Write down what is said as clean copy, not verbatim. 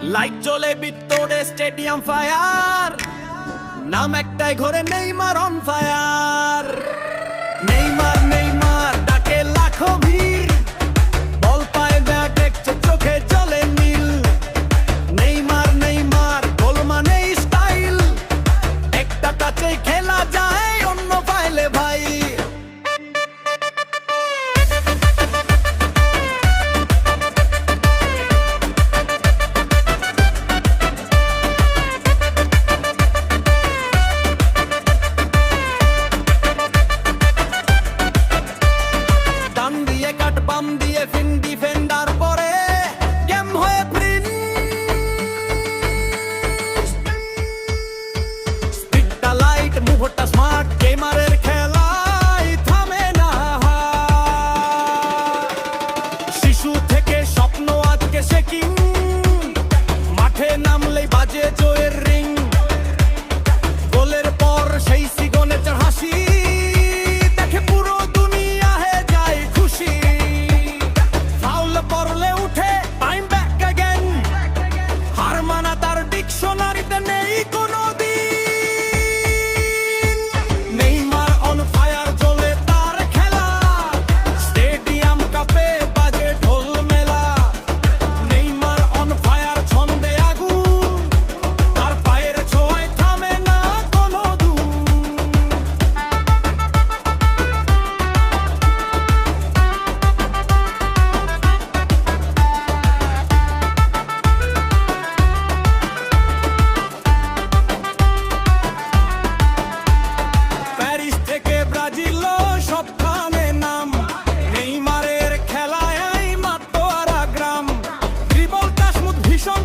Light জ্বলে ভিতরে stadium fire, নাম একটাই ঘরে Neymar on fire. Neymar Neymar ডাকে লাখো ভিড়, বল পায় না দেখছে চোখে জ্বলে নীল। নেইমার নেইমার গোল মানে স্টাইল, একটা টাচে খেলা যায় অন্য ফাইলে ভাই। বাম দিয়ে ফিন ডিফেন্ডার পরে গেম হয়ে প্রিন্স, স্পিডটা লাইট মুভটা স্মার্ট, গেমারের খেলায় থামে না। শিশু থেকে স্বপ্ন আজকে সে কিং, মাঠে নামলেই বাজে জয়ের রিং। গোলের পর সেই সিগনেচার হাসি দেখে পুরো দুনিয়া হয়ে যায় খুশি। পড়লে উঠে টাইম ব্যাক अगेन, হার মানা তার ডিকশনারিতে নেই কোনো দিন। নেইমার অন ফায়ার জ্বলে তার খেলা, স্টেডিয়াম কাঁপে বাজে ঢোল মেলা। নেইমার অন ফায়ার ছন্দে আগুন, তার পায়ের ছোঁয়ায় থামে না কোনো দিন। প্যারিস থেকে ব্রাজিল সবখানে নাম, নেইমারের খেলায় মাত্র আর গ্রাম। ড্রিবল কাশ্মুদ ভীষণ